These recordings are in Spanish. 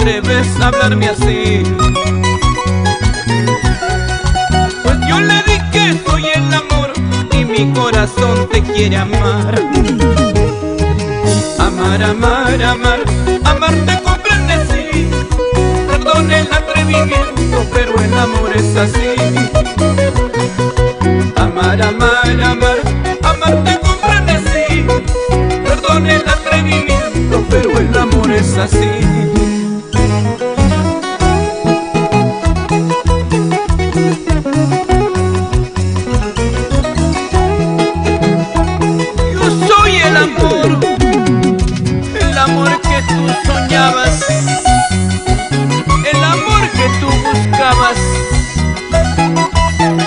atreves a hablarme así? Pues yo le di que soy el amor y mi corazón te quiere amar. Amar, amar, amar, amar te comprende, sí. Perdón el atrevimiento, pero el amor es así. Amar, amar, amar, amar te comprende, sí. Perdón el atrevimiento, pero el amor es así. Yo soy el amor que tú soñabas, el amor que tú buscabas,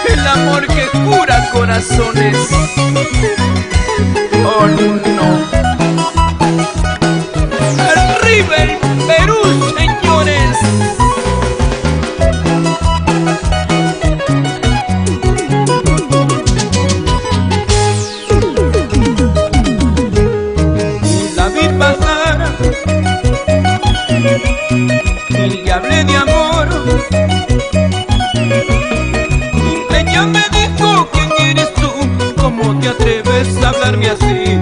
el amor que cura corazones. Oh no. Arriba el Perú, señores. La vi pasar y le hablé de amor. Ella me dijo: ¿quién eres tú? ¿Cómo te atreves a hablarme así?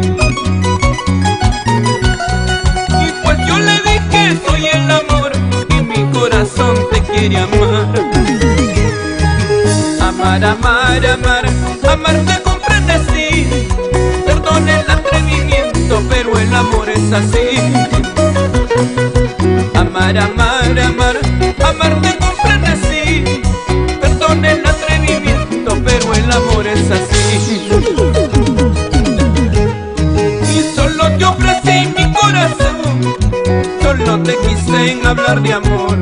Y pues yo le dije: soy el amor y mi corazón te quiere amar. Amar, amar, amar, amar te comprende, sí. Perdón el atrevimiento, pero el amor es así. Amar, amar, amar, amar te comprende, sí. Perdón el atrevimiento, pero el amor es así. Y solo te ofrecí mi corazón, solo te quise en hablar de amor.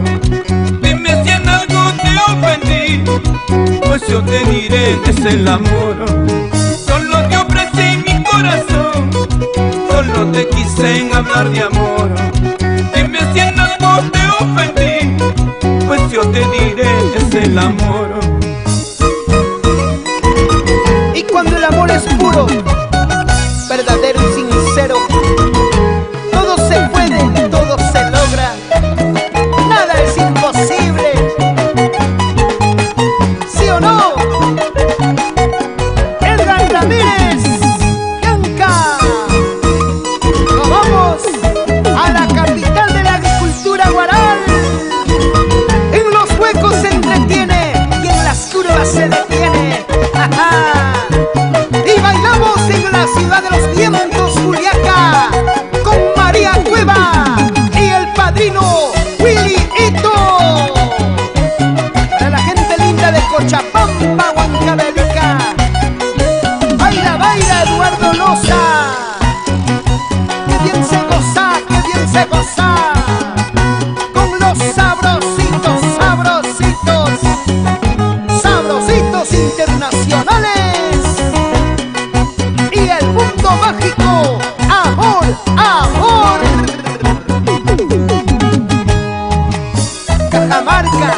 Dime si en algo te ofendí, pues yo te diré que es el amor. Solo te ofrecí mi corazón, solo te quise en hablar de amor. Dime si en algo te ofendí, pues yo te diré que es el amor. Y cuando el amor es puro, verdadero y sincero, todo se puede, todo se logra, nada es imposible. ¿Sí o no? Edgar Ramírez, Yanka. Nos vamos a la capital de la agricultura, Huaral. En los huecos se entretiene y en las curvas se detiene. Y bailamos en la ciudad de los vientos, Juliaca, con María Cueva y el padrino Willy Ito. Para la gente linda de Cochapampa, Huancavelica. Baila, baila, Eduardo Loza. Que bien se goza, que bien se goza. Con los sabrositos, sabrositos, sabrositos internacionales. Y el mundo mágico, amor, amor. Cajamarca,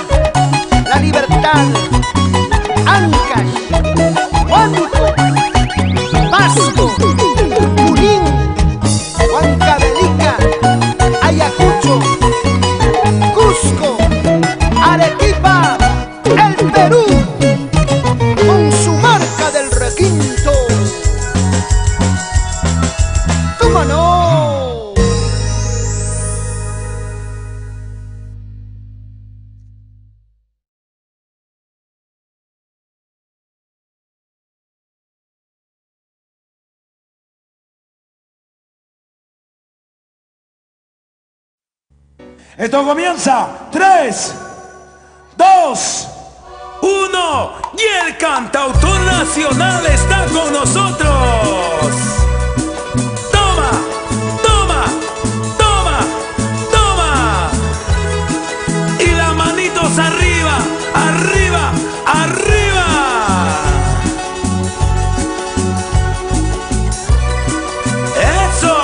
La Libertad, Ancash, Huánuco, Pasco, Junín, Huancavelica, Ayacucho, Cusco, Arequipa, el Perú, con su marca del requinto. ¡Cómo no! Esto comienza 3, 2, 1 y el cantautor nacional está con nosotros. Toma, toma, toma, toma. Y las manitos arriba, arriba, arriba. Eso.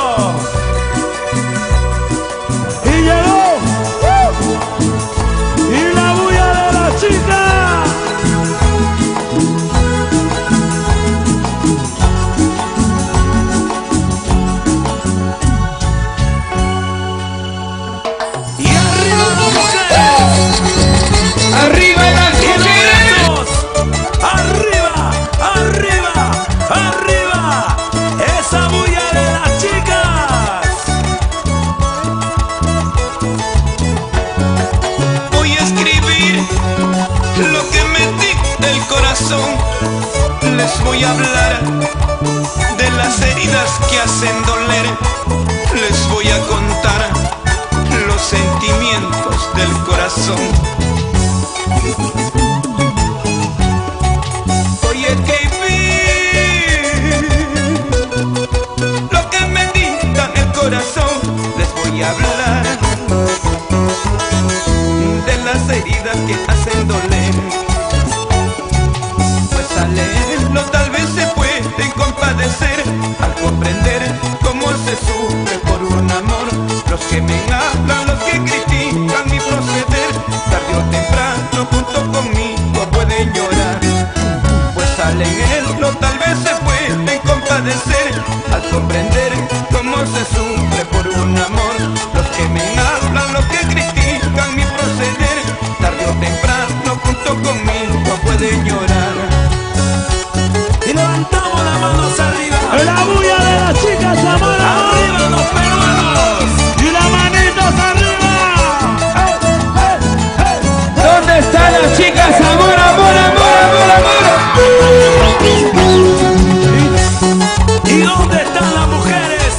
Y llegó. Y la bulla de la chica. corazón. Les voy a hablar de las heridas que hacen doler. Les voy a contar los sentimientos del corazón. Hoy escribí lo que me dicta el corazón. Les voy a hablar de las heridas que hacen doler. Pues al leerlo tal vez se pueden compadecer, al comprender cómo se sufre por un amor. Los que me hablan, los que critican mi proceder, tarde o temprano junto conmigo pueden llorar. Pues al leerlo tal vez se pueden compadecer, al comprender cómo se sufre por un amor. Los que me hablan, los que critican mi proceder, tarde o temprano junto conmigo pueden llorar. Y levantamos las manos arriba. La bulla de las chicas, amor, arriba los peruanos. Y las manitos arriba. ¿Dónde están las chicas? Amor, amor, amor, amor, amor. ¿Y dónde están las mujeres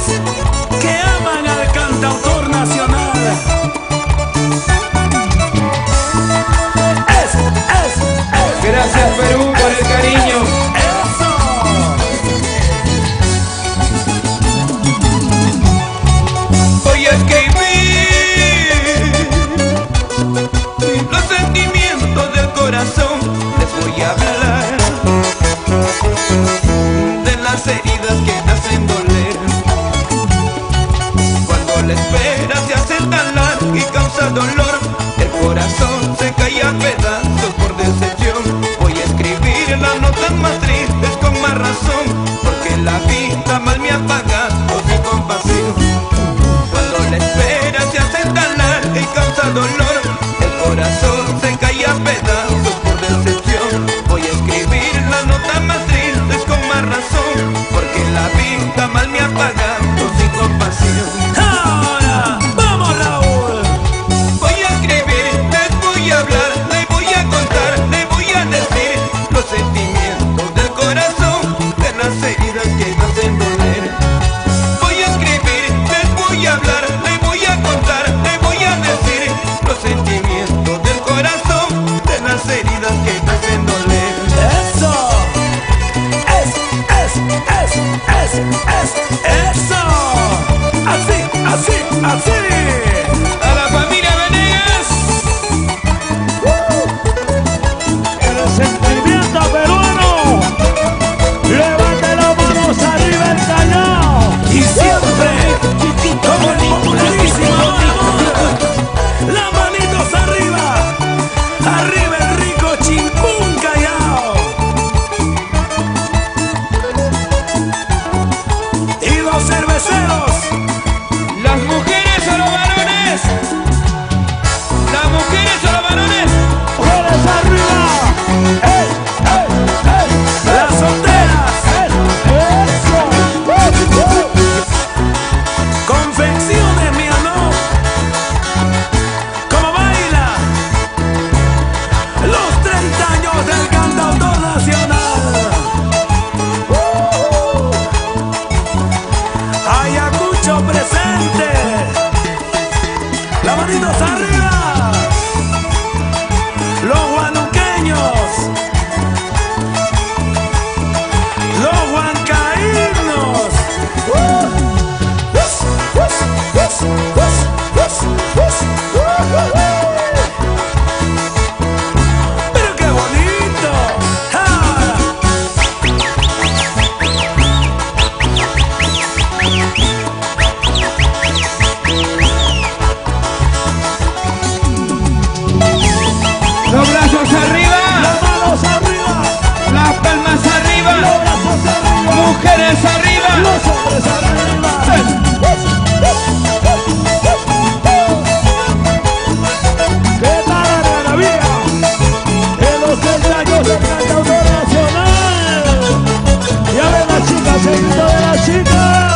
que aman al cantautor nacional? Gracias, Perú, por el cariño. ¡Eso! Voy a escribir los sentimientos del corazón. Les voy a hablar de las heridas que hacen doler. Cuando la espera se hace tan larga y causa dolor, el corazón se cae a pedazos por decepción. Voy a escribir las notas más tristes con más razón, porque la vida mal me ha pagado sin compasión. Cuando la espera se hace tan larga y causa dolor, el corazón se cae a pedazos por decepción. Voy a escribir las notas más tristes con más razón, porque la vida mal me ha pagado sin compasión. Ahora, vamos, Raúl. Voy a escribir, les voy a hablar, les voy a contar, les voy a decir los sentimientos del corazón, de las heridas que hacen doler. Voy a escribir, les voy a hablar, les voy a contar, les voy a decir los sentimientos del corazón, de las heridas que hacen doler. Eso. Eso. Así, así, así. A la familia Venegas, El sentimiento peruano. Levante las manos arriba el Callao. Y siempre como el popularísimo amor. Las manitos arriba. Arriba el rico Chimpún Callao. Y los cerveceros. las mujeres o los varones, las mujeres o los varones. ¡Mujeres arriba! ¡Ey, ey, ey! ¡Las solteras! ¡Eso! Confecciones, mi amor. ¿Cómo baila? Los 30 años del cantautor nacional. Ayacucho presente. Las manitos arriba. Los huanuqueños, los huancaínos. Pero qué bonito. Los brazos arriba, Las manos arriba, las palmas arriba, los brazos arriba, mujeres arriba. los hombres arriba. ¿Qué tal la maravilla? En los 30 años del cantautor nacional. Ya ven las chicas, el grito de las chicas.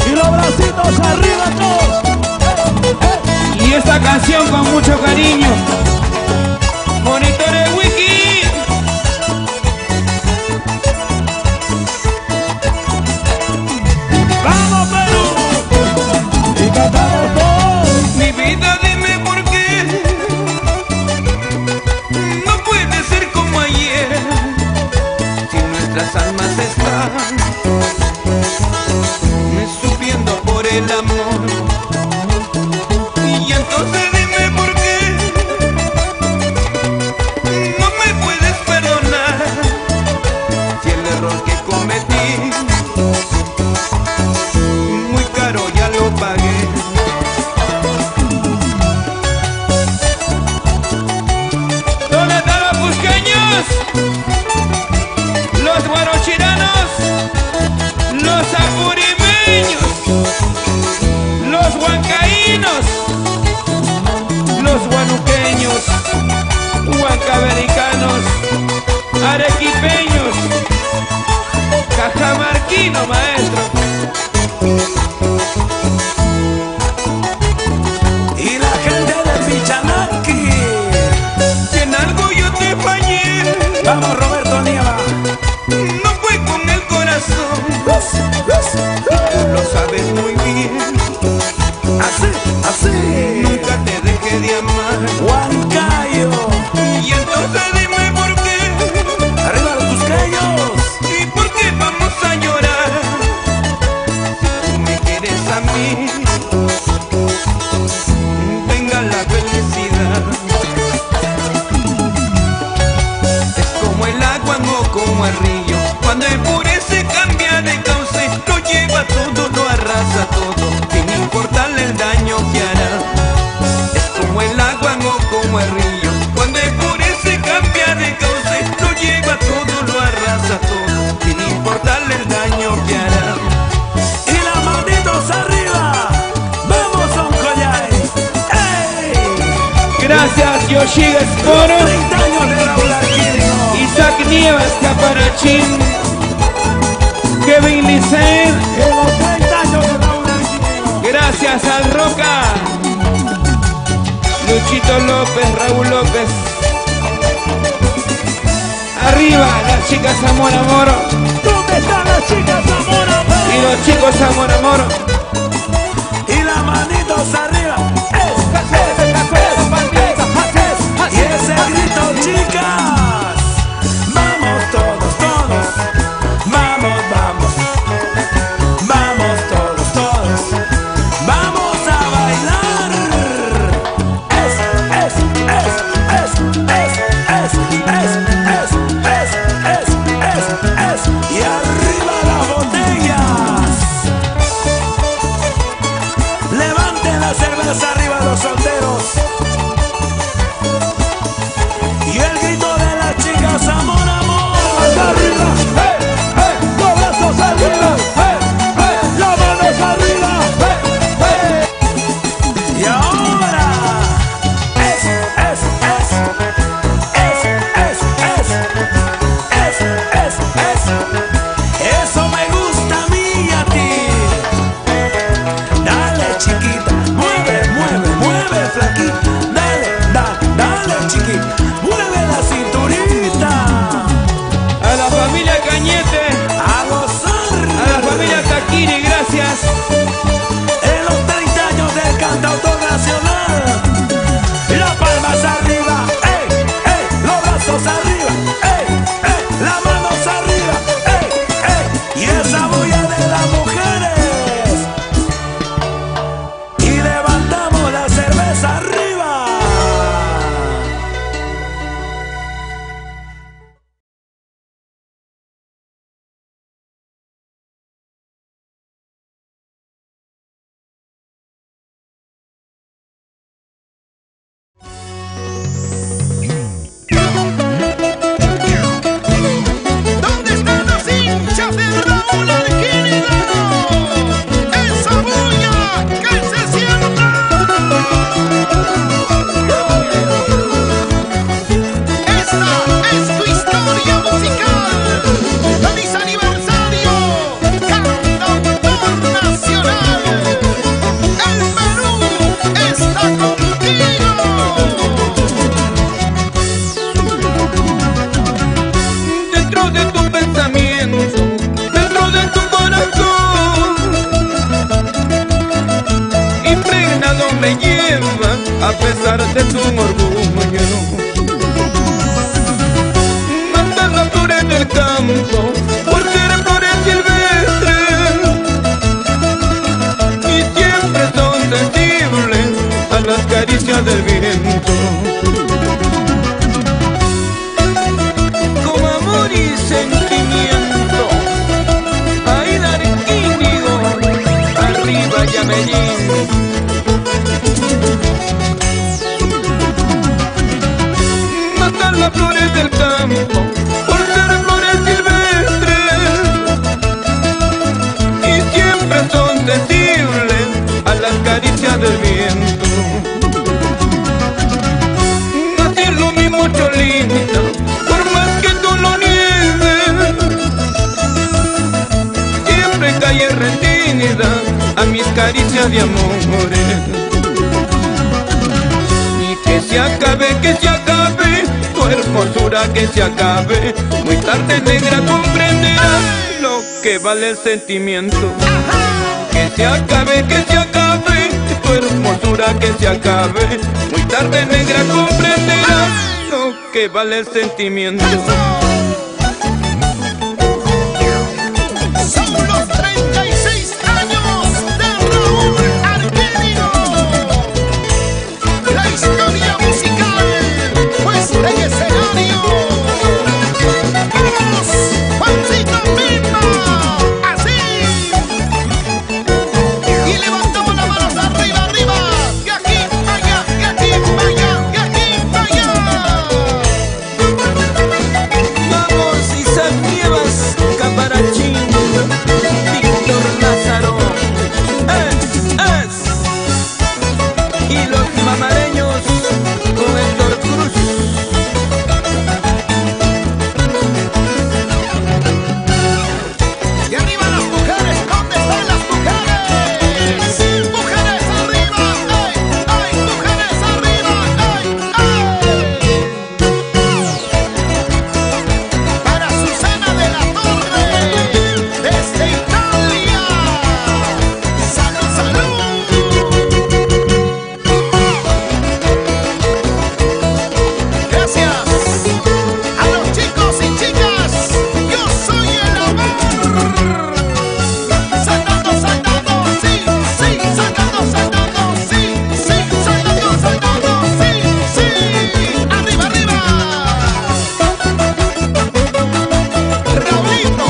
Y los bracitos arriba todos. Y esta canción con mucho cariño. Monitores Wiki. los guarochiranos, los apurimeños, los huancaínos, los huanuqueños, huancavericanos, arequipeños, cajamarquinos, maestro. Y la gente del Pichanaki, Si en algo yo te fallé, vamos Roberto Nieva. no fue con el corazón, lo sabes muy bien. Así, así. Nunca te dejé de amar. Huancayo, Y entonces dime por qué, arriba los cusqueños. y por qué vamos a llorar. Si tú me quieres a mí, venga la felicidad. Es como el agua, no como el río. Cuando enfurece cambia de cauce, lo lleva todo, lo arrasa todo, sin importarle el daño que hará. Es como el agua, no como el río. Cuando enfurece cambia de cauce, lo lleva todo, lo arrasa todo, sin importarle el daño que hará. Y las manitos arriba. Vamos a un collar. ¡Ey! Gracias Yoshida Esporo, 30 años de Raúl Arquino. Isaac Nievas Caparachín, Kevin Licen, En los 30 años de Raúl Arquino. gracias al Roca, Luchito López, Raúl López. Arriba las chicas Amor Amor ¿Dónde están las chicas Zamora? y los chicos Amor Amor. Y las manitos arriba. Y ese grito, chicas. Vamos todos, todos. Vamos, vamos. Vamos todos, todos. Vamos a bailar. Y arriba las botellas. Levanten la cerveza arriba los solteros. Y el grito de las chicas, amor, amor. Arriba, los brazos arriba, las manos arriba. Y ahora eso me gusta a mí y a ti. Dale chiquita, mueve, mueve, mueve flaquita. Dale, dale chiquita, mueve la cinturita. A la familia Cañete, A gozar. a la familia Taquini, gracias. En los 30 años del cantautor nacional. Las palmas arriba, los brazos arriba, las manos arriba, y esa bulla de las mujeres. Y levantamos la cerveza arriba. ¿Dónde están los hinchas de Raúl Arquino? ¡Esa bulla que se sienta! Esta es tu historia musical. ¡Feliz aniversario, cantautor nacional! ¡El Perú está contigo! Dentro de tu pensamiento, dentro de tu corazón, impregnado me lleva a pesar de tu orgullo. Matas las flores del campo por ser flores silvestres y siempre son sensibles a las caricias del viento. Con amor y sentimiento, ahí la Arquínigo, arriba ya Medellín. Mata las flores del campo por ser flores silvestres y siempre son sensibles a las caricias del viento. Así es lo mismo, Cholita, por más que tú lo niegues, siempre cae rendida a mis caricias de amores. Y que se acabe tu hermosura, que se acabe. Muy tarde, negra, comprenderás lo que vale el sentimiento. Que se acabe tu hermosura, que se acabe. Muy tarde, negra, comprenderás lo que vale el sentimiento. Son los 36 años de Raúl Arqueño. La historia musical, pues de escenario. ¡Vamos! ¡Juancito Pimba! ¡Así! Y levantamos las manos arriba, arriba. Y aquí, allá, y aquí, allá, y aquí, allá. Vamos, Isaac Nievas, Caparachín, Víctor Lázaro, y los mamareños con Héctor Cruz. Y arriba las mujeres, ¿dónde están las mujeres? Mujeres arriba, ¡ay! ¡Ay! Mujeres arriba, ¡ay! ¡Ay! Para Susana de la Torre, desde Italia. ¡Salud, salud! Gracias a los chicos y chicas. Yo soy el amor. Saltando, saltando, sí, sí, saltando, saltando, sí, sí, saltando, saltando, sí, sí. Arriba, arriba. Raulito,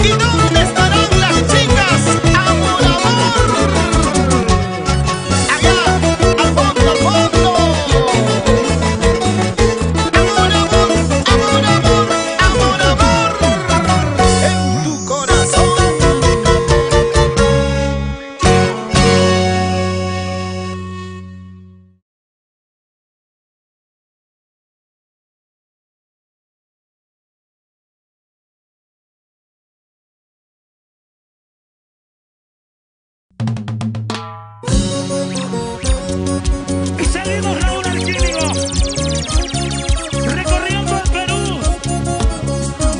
¿y dónde estarán las chicas? Amor, amor. Allá, al fondo, al fondo. Amor, amor, amor, amor, amor, amor, en tu corazón. Y seguimos Raúl Arquínigo, recorriendo el Perú.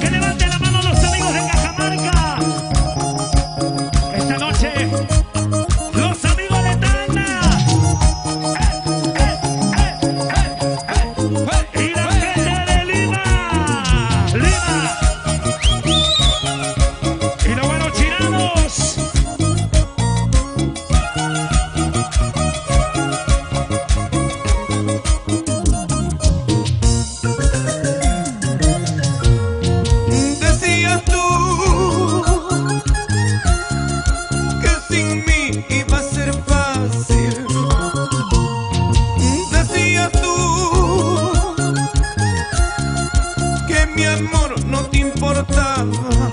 Que levante la mano los amigos de Cajamarca. Esta noche, los amigos de Tacna. Y la gente de Lima. Y los buenos chiranos. Decías tú que sin mí iba a ser fácil. Decías tú que mi amor no te importaba.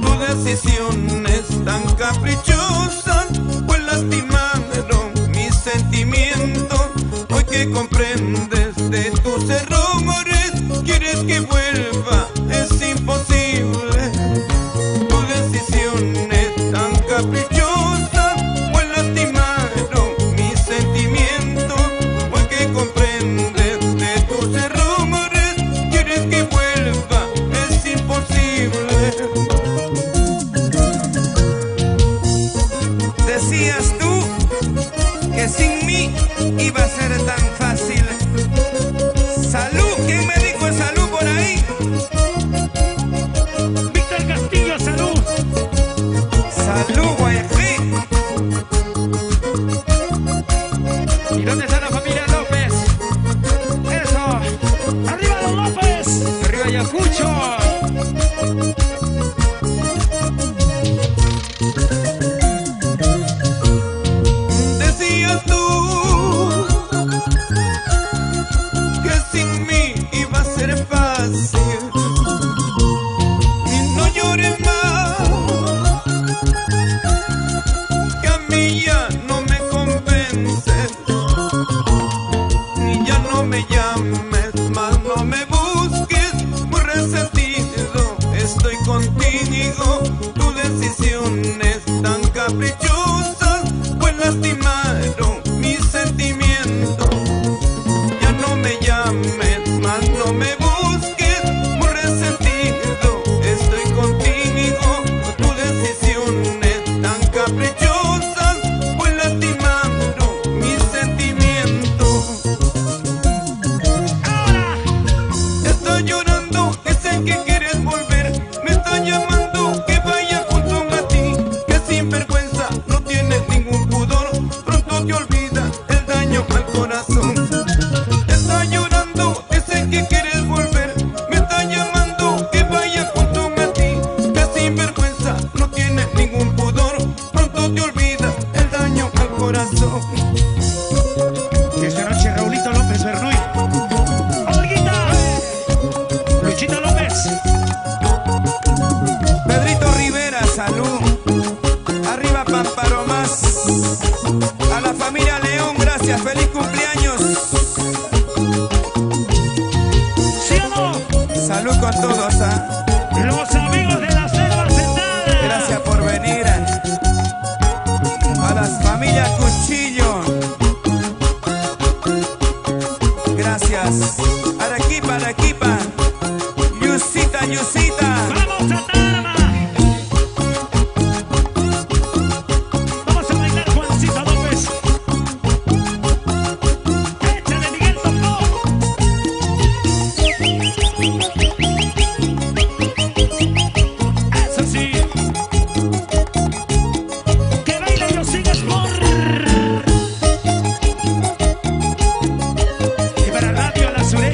Tu decisión es tan caprichosa, pues lastimaron mis sentimientos. Hoy que comprendes de tus errores, quieres que vuelva, es imposible. Tu decisión es tan caprichosa, pues lastimaron mis sentimientos. Hoy que comprendes de tus errores, quieres que vuelva, es imposible. Decías tú que sin mí iba a ser tan fácil. Salud, ¿quién me dijo salud por ahí? Víctor Castillo, salud. Salud, Guayaquil. ¿Y dónde está la familia López? Eso. Arriba los López. Arriba Ayacucho. Decías tú corazón. Está llorando, dice que quieres volver. Me está llamando que vaya junto a ti. Que sin vergüenza, no tiene ningún pudor. Pronto te olvida el daño al corazón. Esta noche Raulito López Bernoy, Olguita, Luchita López, Pedrito Rivera, salud. Arriba Pamparo más. A la familia León, gracias, feliz cumpleaños. ¿sí o no? Salud con todos, ¿ah? Los amigos de la Selva Sentada. Gracias por venir. A las familias Cuchillo. Gracias. Arequipa, Arequipa. Yusita, Yusita. Vamos a Tarma. Vamos a bailar Juancito López. Échale Miguel Tocó. Eso sí. Que baile yo sin esmor. Y para Radio La Sureda.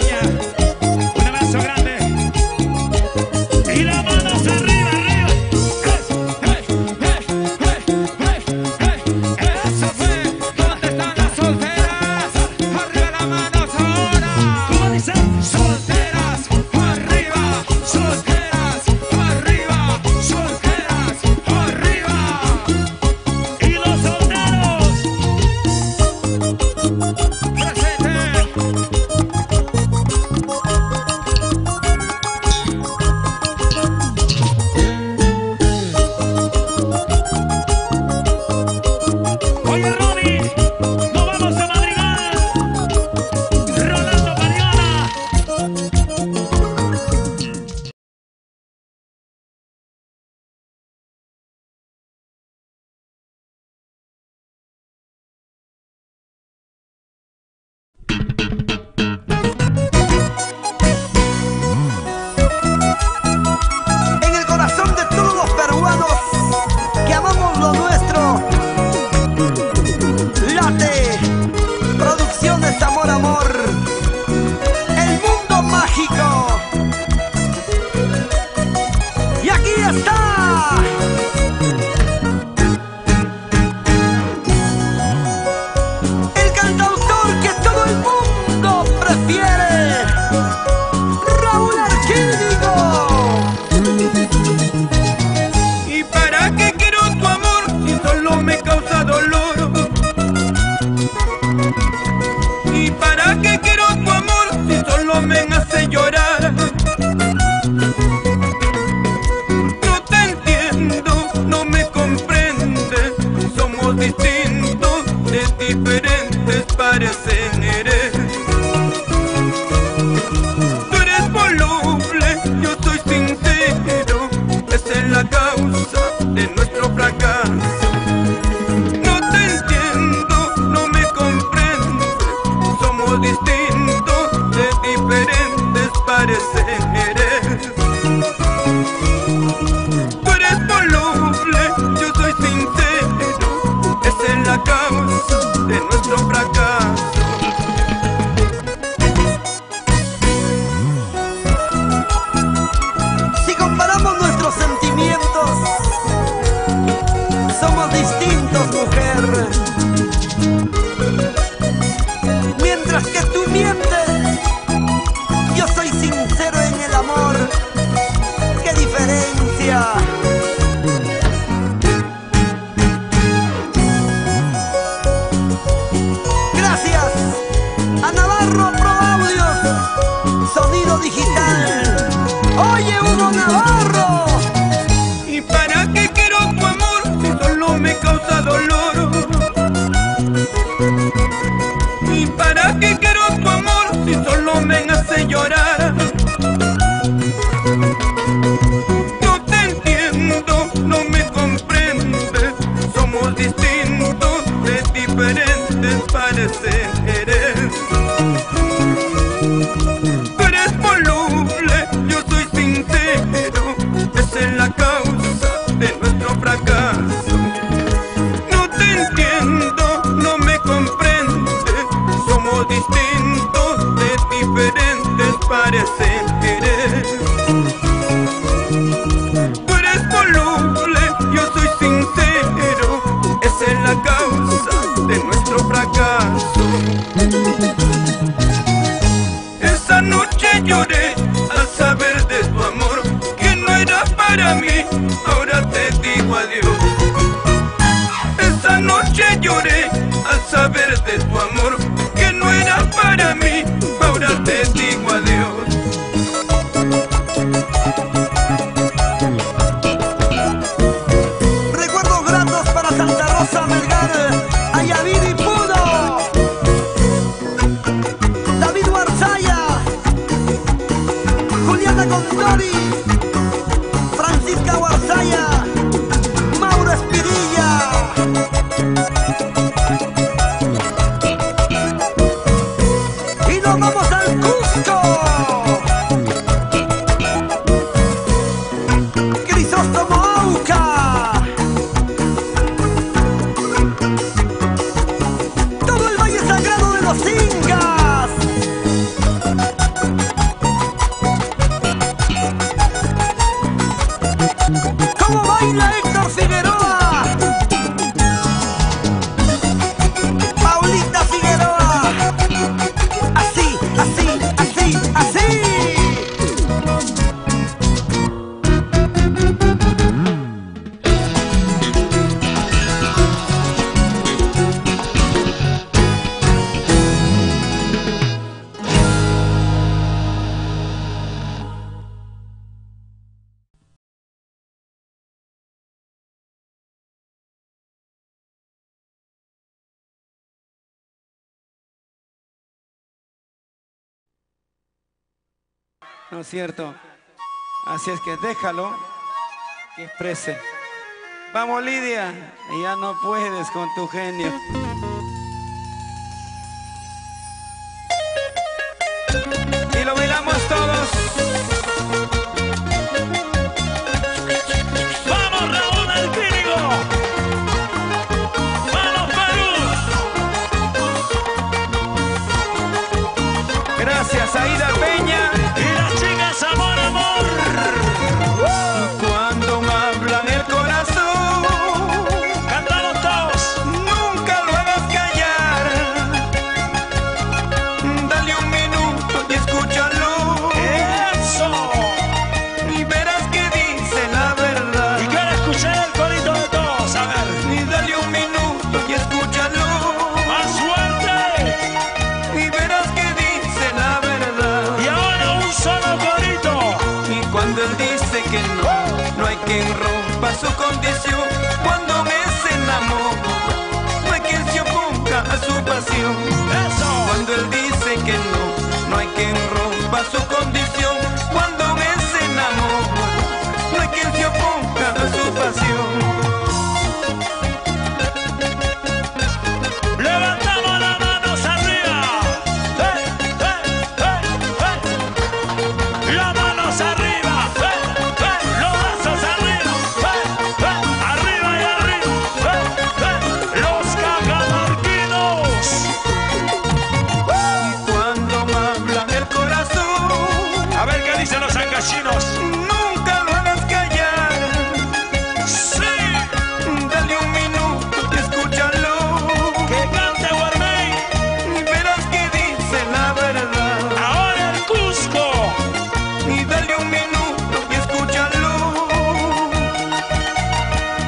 somos distintos de diferentes pareceres. Tú eres voluble, yo soy sincero, esa es la causa de nuestro fracaso. Esa noche lloré al saber de tu amor, que no era para mí, ahora te digo adiós. Esa noche lloré al saber de tu amor, que no era para mí, ahora te digo adiós. Recuerdos gratos para Santa Rosa, Melgar, Ayavid y Pudo. David Warzaya, Juliana Condori, Francisca Warzaya, Mauro Espirilla. Y nos vamos al Cusco. Crisóstomo Auca. Todo el Valle Sagrado de los Incas. ¿Cómo baila Héctor Figueroa? Paulita Figueroa. Así, así, así, así. ¿No es cierto? Así es que déjalo que exprese. Vamos, Lidia, ya no puedes con tu genio. Y lo bailamos todos. ¡Vamos, Raúl Alquírigo! ¡Vamos, Perú! Gracias, Aida Peña. ¡Y las chicas, amor, amor! Cuando me hablan el corazón, ¡Cantamos todos! nunca lo hagas callar. Dale un minuto y escúchalo. ¡Eso! Y verás que dice la verdad. Y quiero escuchar el corito de todos, a ver. Y dale un minuto y escúchalo. ¡Más suerte! Y verás que dice la verdad. Y ahora un solo corito. Y cuando él dice que no, no hay quien rompa su condición. Cuando me se enamora, no hay quien se oponga a su pasión. ¡Eso! Cuando él dice que no, no hay quien rompa su condición. Cuando me se enamora, no hay quien se oponga a su pasión. ¡Levantamos las manos arriba! ¡Hey, hey, hey, hey! ¡Las manos arriba! ¡Hey, hey! ¡Los brazos arriba! ¡Hey, hey! ¡Arriba y arriba! ¡Hey, hey! ¡Los cacamarquinos! Y cuando me hablan el corazón, A ver qué dicen los ancachinos. nunca lo hagas callar. ¡Sí! Dale un minuto y escúchalo. ¡Que cante Guarmey! Y verás que dice la verdad. ¡Ahora el Cusco! Y dale un minuto y escúchalo.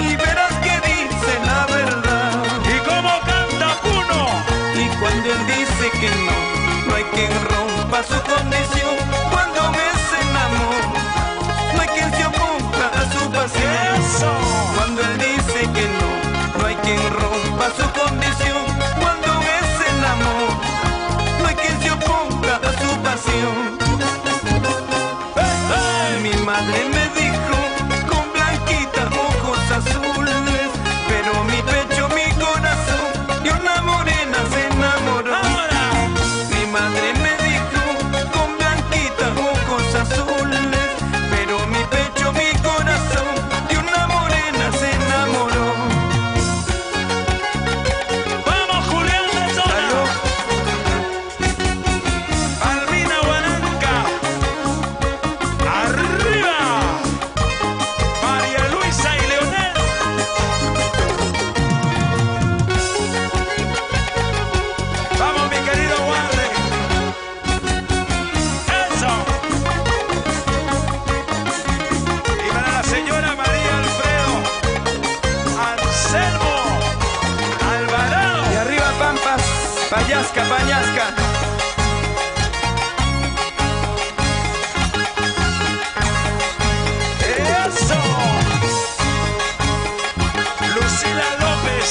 Y verás que dice la verdad. ¿Y cómo canta Puno? Y cuando él dice que no, no hay quien rompa su condición. Cuando me se enamora, no hay quien se oponga a su pasión. ¡Eso! Cuando él dice que no, no hay quien rompa su condición. Cuando me se enamora, no hay quien se oponga a su pasión. ¡Hey, hey! Mi madre me dijo con blanquita ojos azules, pero mi pecho, mi corazón, de una morena se enamoró. ¡Ahora! Mi madre me dijo con blanquita Añasca. ¡Eso! Lucila López,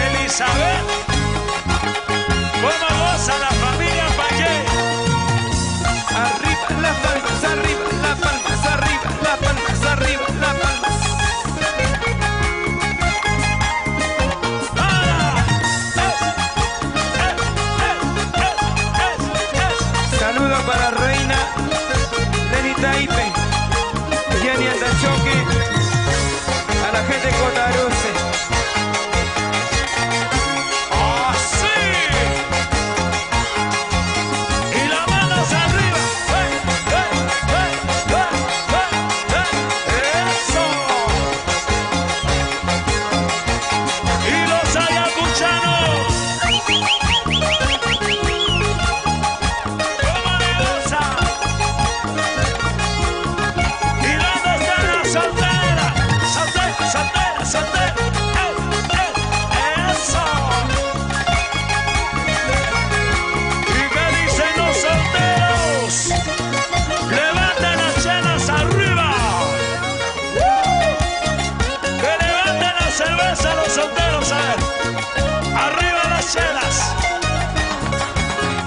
Elizabeth, ¿cómo goza la familia Payé? Arriba las palmas, arriba las palmas, arriba las palmas, arriba las palmas. Saludos para Reina, Lenny Taipe, Jenny Andachoque, a la gente de Cotaruce. ¡Oh, sí! Y las manos arriba. ¡Hey, hey, hey, hey, hey, hey! ¡Eso! Y los ayacuchanos. ¡Cómo le goza! ¿Y dónde están las solteras? ¡Soltera, soltera, soltera! ¡Eso! ¿Y qué dicen los solteros? ¡Levanten las chelas arriba! ¡Que levanten la cerveza los solteros! A ver, arriba las chelas.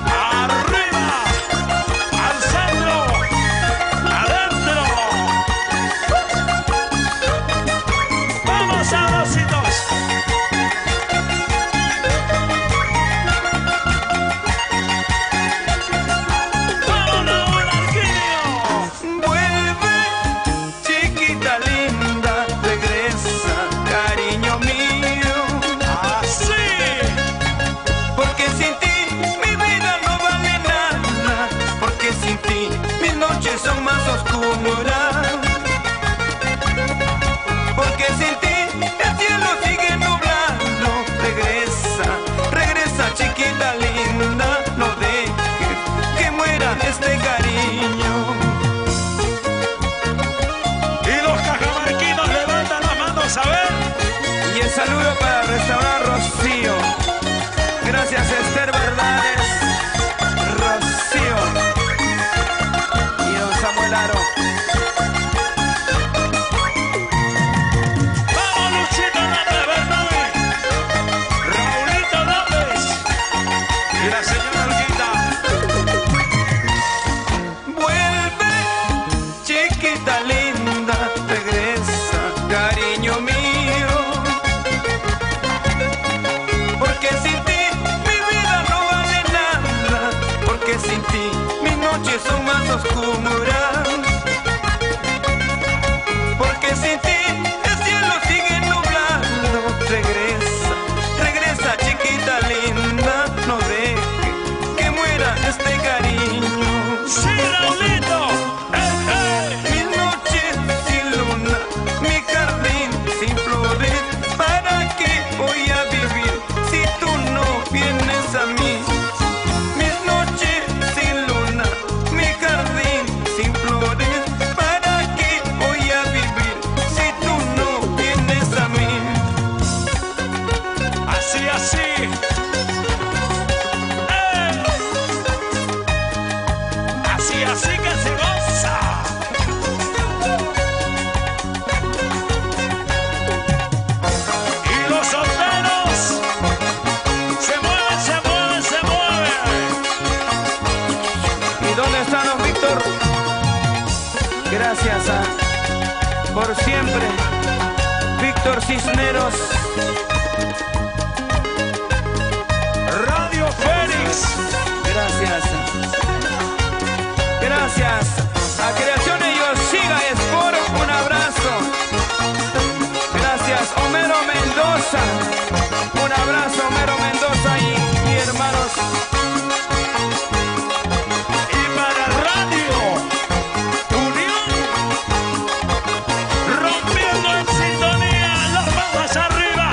¡Arriba! ¡Al centro! ¡Adentro! ¡Vamos, sabrositos! ¡Vámonos, Monarquinho! Vuelve, chiquita linda, regresa, cariño mío. ¡Así! Porque sin ti mi vida no vale nada, porque sin ti mis noches son más oscuras. Porque sin ti el cielo sigue nublado. Regresa, regresa chiquita linda, no dejes que muera este cariño. Y los cajamarquinos levantan las manos, a ver. Y el saludo para el restaurante Rocío. Gracias Esther Verdades, Rocío y don Samuel Aro. ¡Vamos, Luchito López Bernoulli! ¡Raulito López! Y la señora Olguita. Vuelve, chiquita linda, regresa, cariño mío. Porque sin ti mi vida no vale nada, porque sin ti mis noches son más oscuras. Porque sin ti el cielo sigue nublado. Regresa, regresa chiquita linda, no dejes que muera este cariño. ¡Sí, Raulito! Mis noches sin luna, mi jardín sin flores, ¿para qué voy a vivir si tú no vienes a mí? Mis noches sin luna, mi jardín sin flores, ¿para qué voy a vivir si tú no vienes a mí? Así, así. Así, así que se goza. Y los solteros se mueven, se mueven, se mueven. ¿Y dónde están los Víctor? Gracias por siempre, Víctor Cisneros. Radio Fénix. Gracias. Gracias a Creaciones Yosiga Sport, un abrazo. Gracias Homero Mendoza. Un abrazo Homero Mendoza y hermanos. Y para Radio Unión, rompiendo en sintonía, las palmas arriba.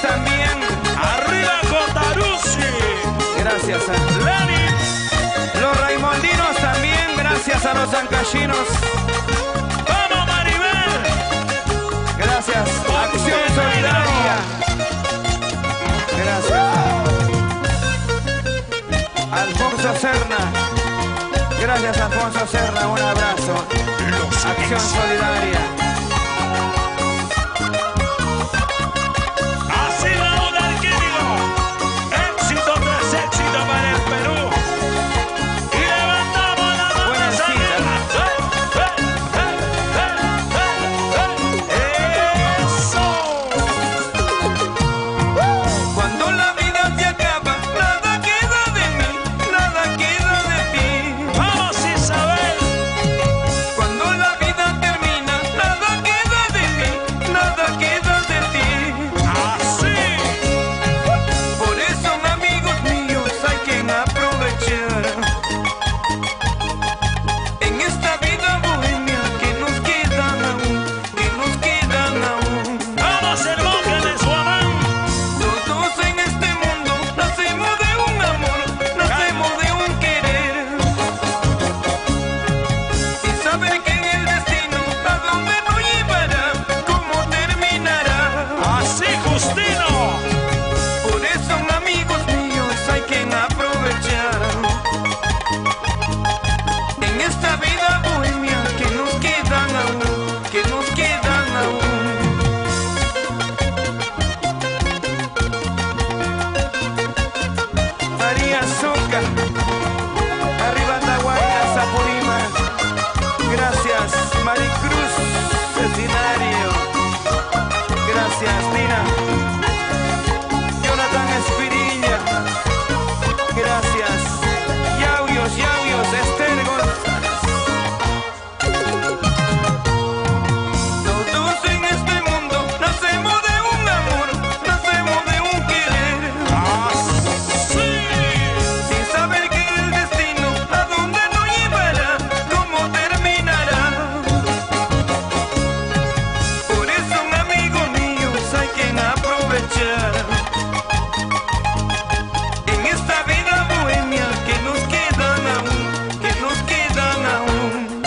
también. Arriba Cotaruzzi. Gracias a Lenny. los raimondinos también. Gracias a los ancallinos. Vamos Maribel. Gracias. Acción Solidaria. Gracias. Alfonso Serna. Gracias Alfonso Serna. Un abrazo. Acción Solidaria. Así vamos del Químico. Éxito tras éxito para el Perú. Y levantamos la mano Buena cita. Eso. Cuando la vida se acaba, nada queda de mí, nada queda de ti. Vamos Isabel. Cuando la vida termina, nada queda de mí, nada queda de ti. Así. Por eso, amigos míos, hay que aprovechar en esta vida bohemia que nos quedan aún, que nos quedan aún. Vamos el monje de Suamán. Todos en este mundo nacemos de un amor, nacemos de un querer. Sin saber que en el destino a dónde nos llevará, cómo terminará. Así Justino. Por eso, amigos míos, hay que aprovechar en esta vida bohemia que nos quedan aún, que nos quedan aún. María Soca, arriba Tahuayna, Zapurímac. Gracias, Maricruz, Cecinario. Gracias, Nina. Jonathan Espirilla. Gracias. Yauyos, Esther González. Todos en este mundo nacemos de un amor, nacemos de un querer. Así. Sin saber que el destino a dónde nos llevará, cómo terminará. Por eso, amigos míos, hay que aprovechar en esta vida bohemia que nos quedan aún, que nos quedan aún.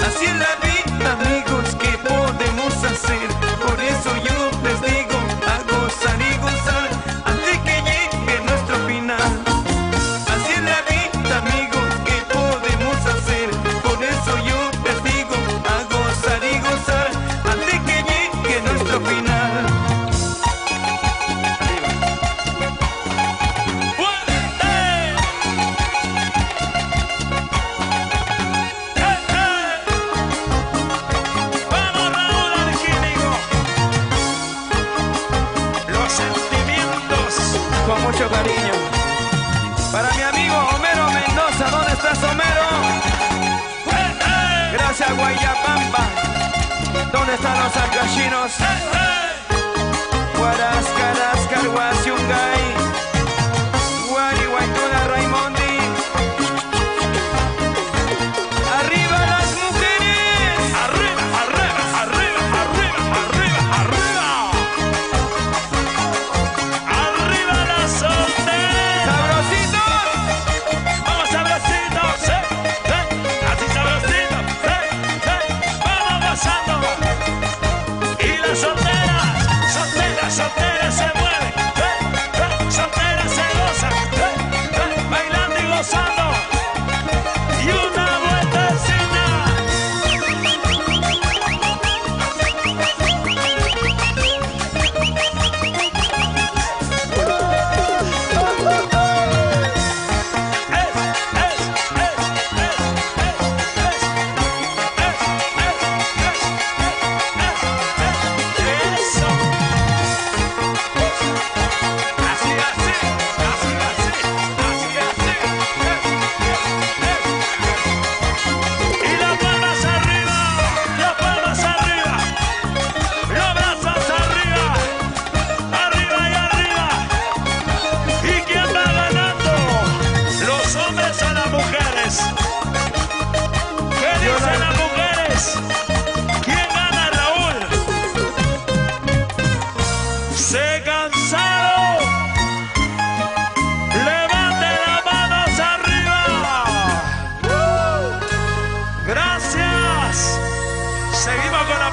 Así es la vida, amigos, ¿qué podemos hacer? Por eso yo les digo a gozar y gozar antes que llegue nuestro final. Así es la vida, amigos, ¿qué podemos hacer? Por eso yo les digo a gozar y gozar antes que llegue nuestro final. Vamos Raúl Alquímico. Los sentimientos. Con mucho cariño. Para mi amigo Homero Mendoza, ¿dónde estás, Homero? Gracias, Guayapampa. ¿Dónde están los ancallinos? Huarascaras, Carhuasiungay. Guari, Guaytuna, Raimondi. ¡Arriba las mujeres! Arriba, arriba, arriba, arriba, arriba, arriba. Arriba las solteras. ¡Sabrositos! Vamos sabrositos, así sabrositos, vamos gozando. Y las solteras.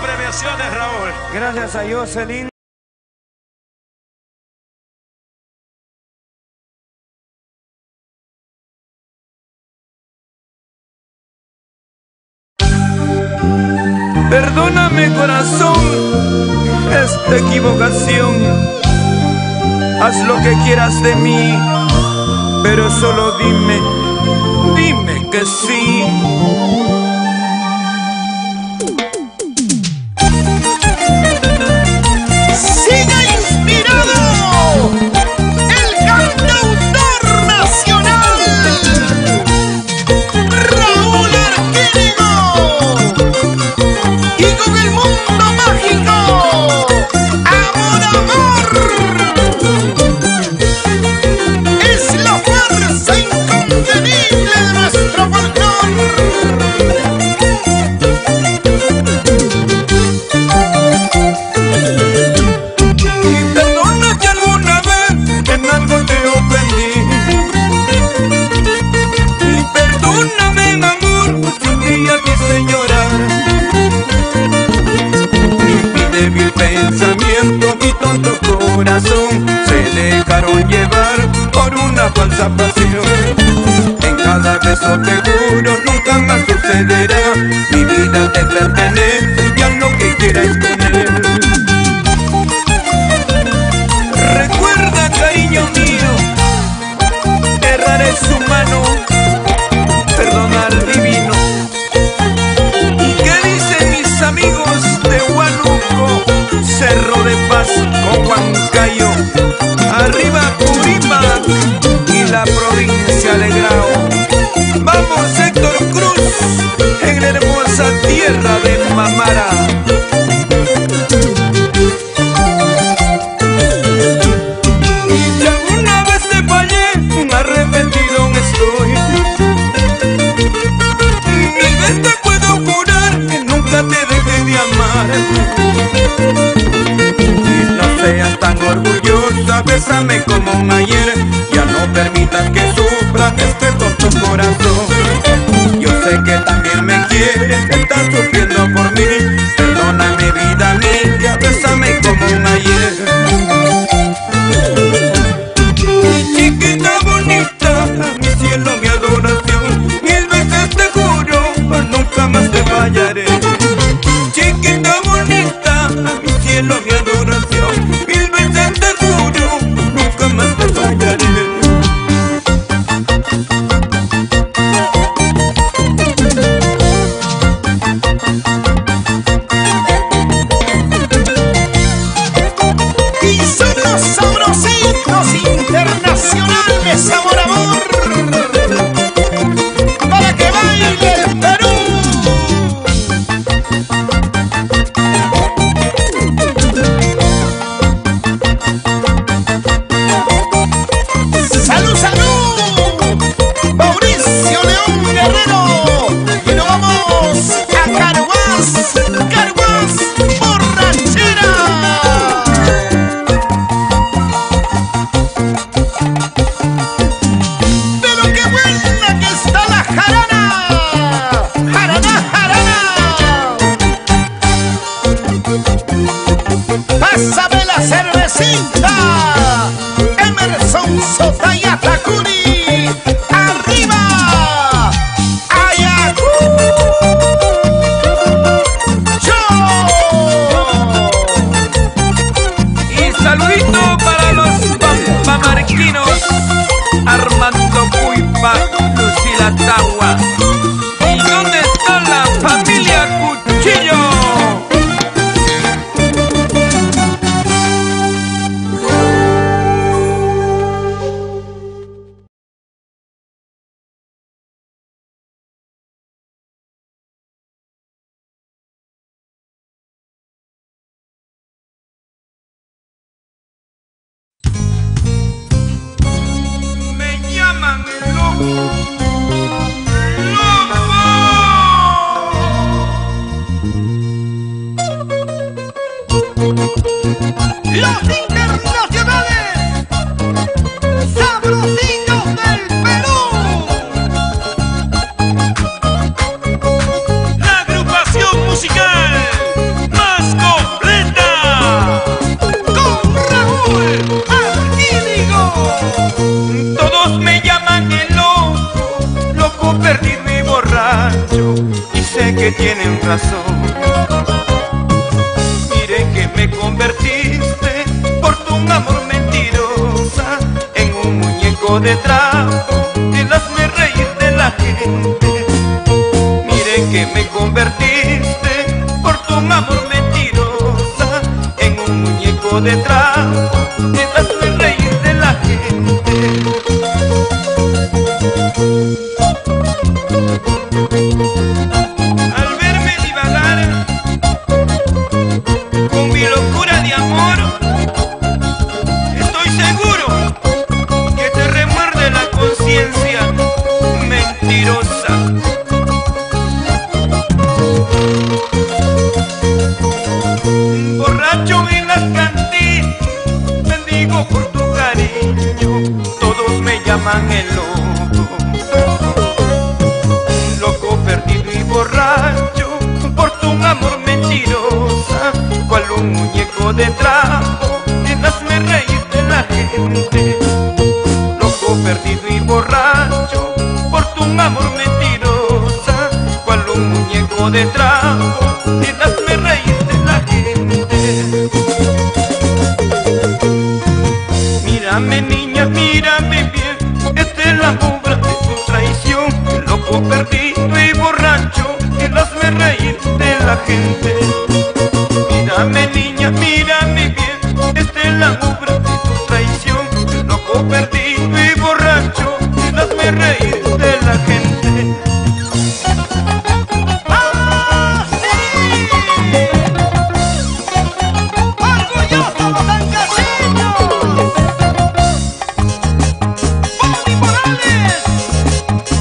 premiaciones, Raúl. Gracias a Jocelyn. Perdóname, corazón, esta equivocación. Haz lo que quieras de mí, pero solo dime que sí. ¡Siga inspirado! ¡El cantautor nacional! ¡Raúl Arquírigo! ¡Y con el mundo mágico! ¡Amor, amor! ¡Es la fuerza incontenible de nuestro folclore! Perdona que alguna vez en algo te ofendí. Y perdóname, amor, si un día quise llorar. Mi débil pensamiento, mi tonto corazón se dejaron llevar por una falsa pasión. En cada beso te juro nunca más sucederá. Mi vida te pertenece y haz lo que quieras con él. Recuerda, cariño mío, errar es humano, perdonar divino. ¿Y qué dicen mis amigos de Huánuco, Cerro de Paz con Huancayo? Arriba Purímac y la provincia de Grao. Vamos, Héctor Cruz, en la hermosa tierra de Mamara. Arrepentido estoy. Mil veces te puedo jurar que nunca te dejé de amar. Y no seas tan orgullosa, bésame como un ayer. Ya no permitas que sufra este tonto corazón. Yo sé que también me quieres, que estás sufriendo por mí. Perdóname, vida mía, bésame como un ayer. Chiquita bonita, mi cielo, mi adoración, mil veces te juro, nunca más te fallaré. Chiquita bonita, mi cielo, mi adoración, mil veces te juro, nunca más te fallaré. Y son los sabrositos internacionales, amor, amor, para que baile el Perú. ¡Salud, salud! Mauricio León Guerrero. Y nos vamos a Carhuaz, Carhuaz, borrachera. Pero qué buena que está la jarana. Jarana, jarana. Pásame la cervecita. Emerson Sota y Atacuri. Arriba. Ayacucho. Y saludito para los pamarquinos, Armando Puipa, Lucila Tagua. ¿Y dónde está la familia Cuchillo? Me llaman loco, que tienen razón. Miren que me convertiste por tu amor mentirosa en un muñeco de trapo que hazme reír de la gente. Miren que me convertiste por tu amor mentirosa en un muñeco de trapo que hazme reír de la gente. Al verme divagar con mi locura de amor, estoy seguro que te remuerde la conciencia mentirosa. Borracho en las cantinas, bendigo por tu cariño, todos me llaman el loco. Loco, perdido y borracho por tu amor mentirosa, cual un muñeco de trapo que hazme reír de la gente. Loco, perdido y borracho por tu amor mentirosa, cual un muñeco de trapo que hazme reír de la gente. Mírame niña, mírame bien, esta es la obra de tu traición. Loco, perdido y borracho que hazme reír de la gente. Mírame niña, mírame bien, esta es la obra de tu traición. Loco, perdido y borracho que hazme reír de la gente. ¡Ah, sí! ¡Orgullosos los ancaseños! ¡Bobby Morales!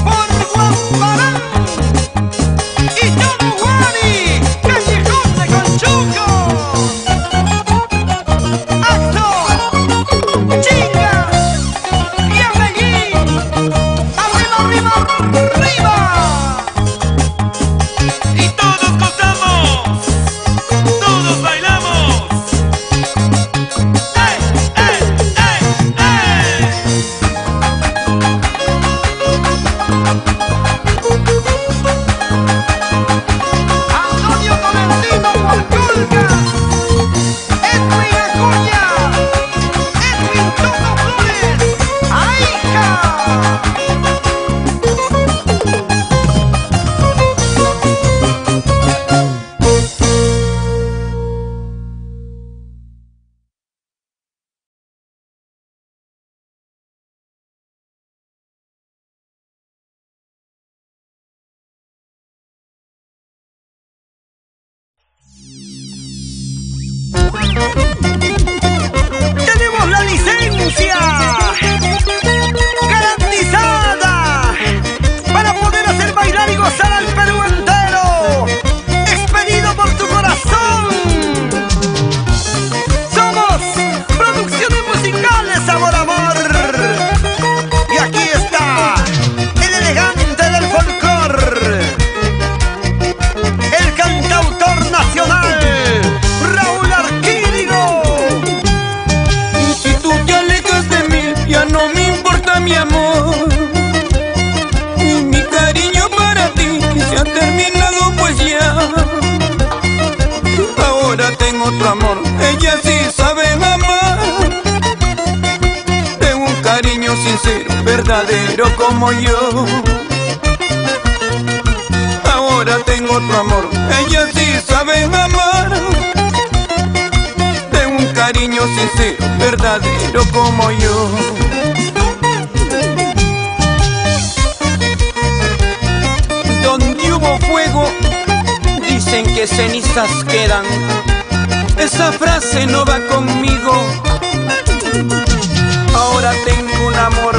¡Por Guamparán! ¡Y John Juani! ¡Callejón de Conchuco! ¡Acto! ¡Chinga! ¡Y a Medellín! ¡Arriba, arriba, arriba! Y todos gozamos, todos bailamos. ¡Ey, ey, ey, ey! Antonio Tolentino Polculca, Edwin Acuña, Edwin Toto Flores, ¡Aica! Tenemos la licencia garantizada para poder hacer bailar y gozar al Perú entero. Expedido por tu corazón. Somos Producciones Musicales Sabor Amor. Y aquí está el elegante del folclor, el cantautor nacional, Raúl Arquídigo. Y si tú te alejas de mí, ya no me importa mi amor. Y mi cariño para ti se ha terminado pues ya. Ahora tengo otro amor, ella sí sabe amar. De un cariño sincero, verdadero como yo. Ahora tengo otro amor, ella sí sabe amar. De un cariño sincero, verdadero como yo. Donde hubo fuego, dicen que cenizas quedan. Esa frase no va conmigo. Ahora tengo un amor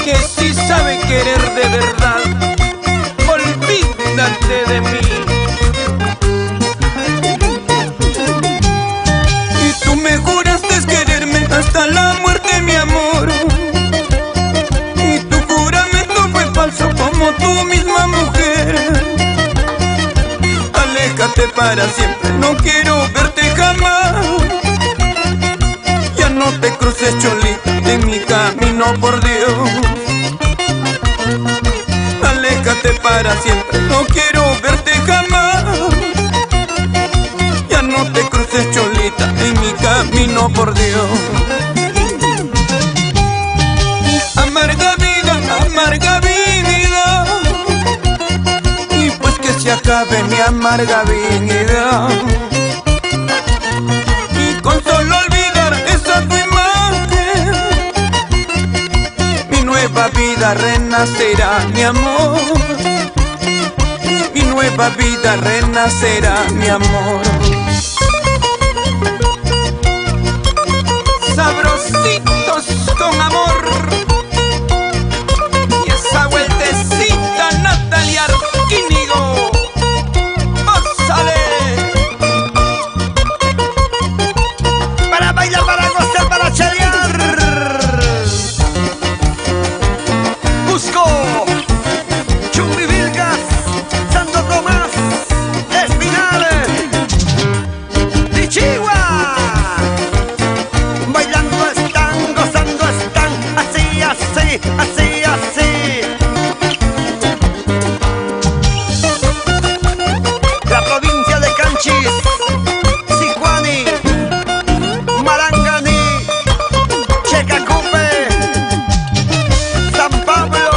que sí sabe querer de verdad. Olvídate de mí. Y tú me juraste quererme hasta la muerte, mi amor. Y tu juramento fue falso como tú misma, mujer. Aléjate para siempre, no quiero verte jamás. Ya no te cruces, cholita, en mi camino, por Dios. Aléjate para siempre, no quiero verte jamás. por Dios. Amarga vida, y pues que se acabe mi amarga vida. Y con solo olvidar esa tu imagen, mi nueva vida renacerá, mi amor. Mi nueva vida renacerá, mi amor. Sabrositos con amor. Y esa vueltecita Natalia Arquínigo. ¡Ósale! Para bailar, para gozar, para chalear. Busco Chumbivilgas, Santo Tomás, Espinal, Pichigua. Bailando están, gozando están, así, así, así, así. La provincia de Canchis, Sicuani, Marangani, Checacupe, San Pablo.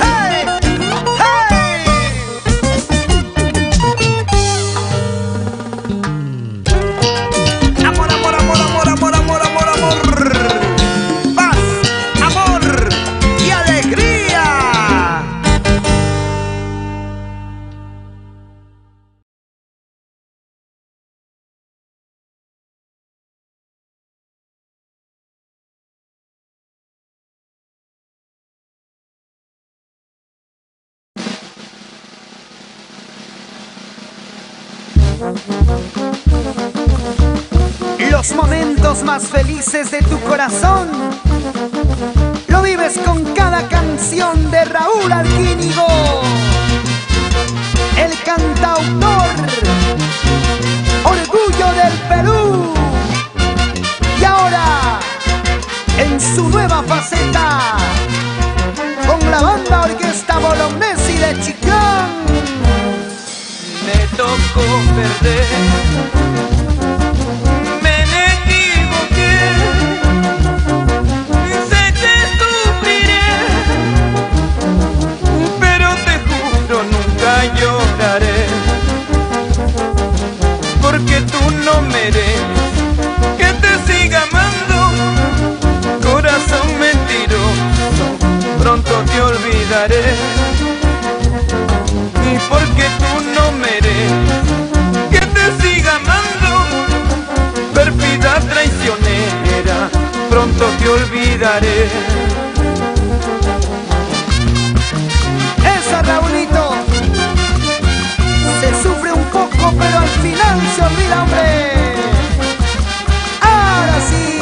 ¡Hey! ¡Hey! Amor, amor, amor, amor, amor, amor, amor, amor. Paz, amor y alegría. Los momentos más felices de tu corazón lo vives con cada canción de Raúl Arquínigo, el cantautor, orgullo del Perú. Y ahora, en su nueva faceta, con la banda Orquesta Bolognesi de Chiclán. Me tocó perder, me equivoqué, sé que sufriré, pero te juro nunca lloraré, porque tú no mereces que te siga amando, corazón mentiroso, pronto te olvidaré. Y porque tú no mereces que te siga amando, pérfida traicionera, pronto te olvidaré. Esa, Raulito, se sufre un poco, pero al final se olvida, hombre. Ahora sí,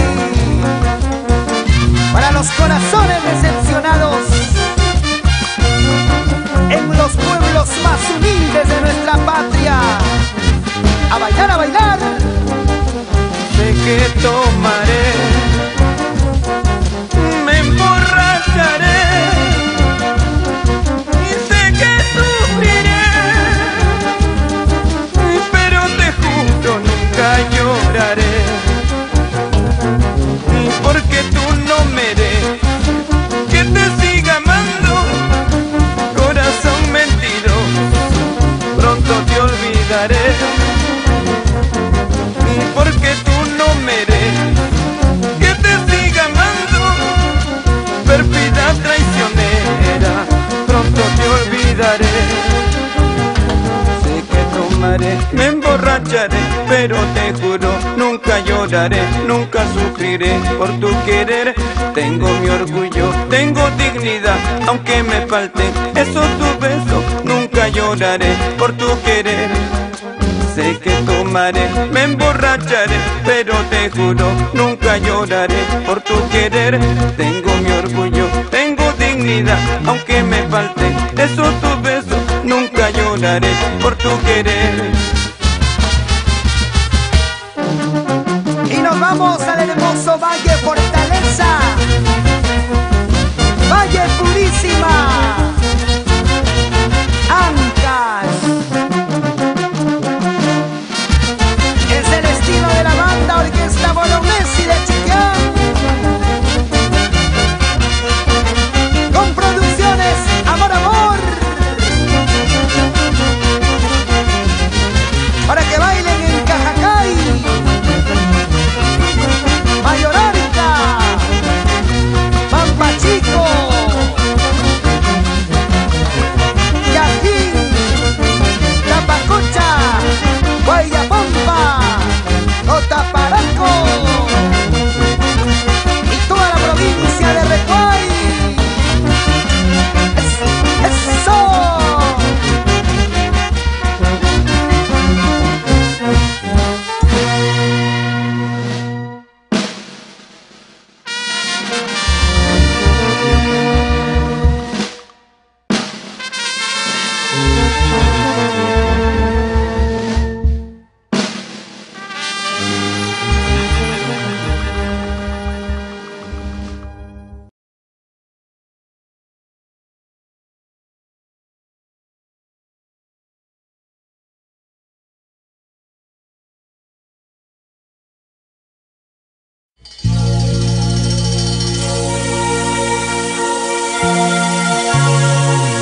para los corazones decepcionados, en los pueblos más humildes de nuestra patria, a bailar, a bailar. Sé que tomaré, me emborracharé, y sé que sufriré, pero te juro nunca lloraré, porque tú no mereces que te siga amando, corazón mentiroso, pronto te olvidaré. Porque tú no mereces que te siga amando, pérfida traicionera, pronto te olvidaré. Sé que tomaré, me emborracharé, pero te juro nunca lloraré, nunca sufriré por tu querer. Tengo mi orgullo, tengo dignidad, aunque me falte esos tus besos, nunca lloraré por tu querer. Sé que tomaré, me emborracharé, pero te juro nunca lloraré por tu querer. Tengo mi orgullo, tengo dignidad, aunque me falte esos tus besos, nunca lloraré por tu querer. Y nos vamos al hermoso Valle Fortaleza, Valle Purísima, Ancash.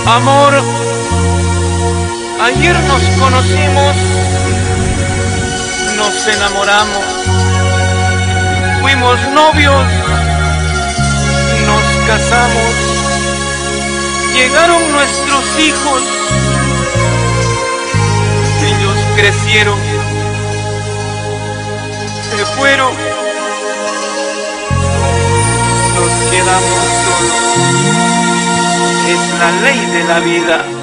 Amor, ayer nos conocimos, nos enamoramos, fuimos novios, nos casamos, llegaron nuestros hijos, ellos crecieron, se fueron, nos quedamos solos. Es la ley de la vida.